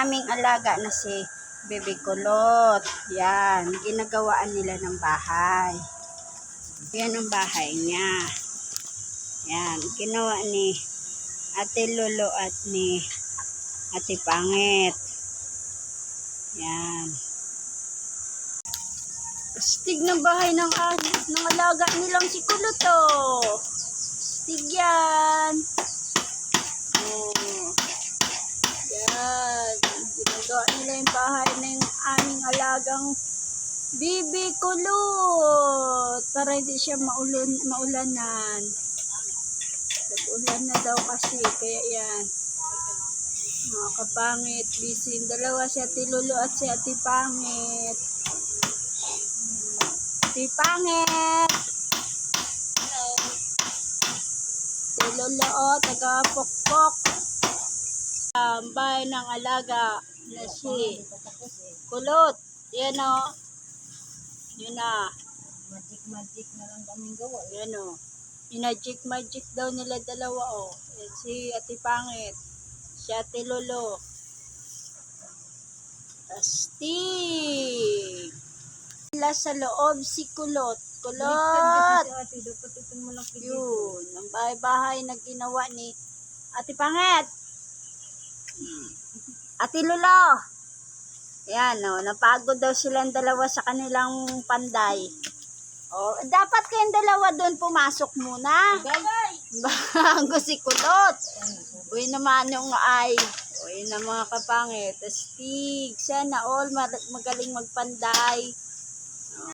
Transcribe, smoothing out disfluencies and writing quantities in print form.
aming alaga na si Baby Kulot. Yan, ginagawaan nila ng bahay. Yan ang bahay niya. Yan, ginawa ni Ate Lolo at ni Ate Pangit. Yan. Astig ng bahay ng alaga nilang si Kulot, oh. Astig yan. Oh. Yan. Ginagawa nila yung bahay ng aming alagang Baby Kulot. Para hindi siya maulanan. Nag-ulan na daw kasi. Kaya yan. Mga kapangit. Busy yung dalawa, si Ate Lolo at si Ate Pangit. Ate Pangit! Hello! Ate Lolo, oh, taga-pokpok. Bahay ng alaga na si Kulot. Yan o. Yan na. Magic na lang kaming gawa. Yan o. Magic daw nila dalawa o. Yan si Ate Pangit. Si Ate Lolo. Astig. Sila sa loob si Kulot. Kulot! Yun. Ang bahay-bahay na ginawa ni Ate Pangit. Ate Lolo. Yan o. Napagod daw silang dalawa sa kanilang panday. O, dapat kayong dalawa doon pumasok muna. Bago si Kulot. Uy naman yung ay. Uy na mga kapangit. Astig. Sana all magaling magpanday.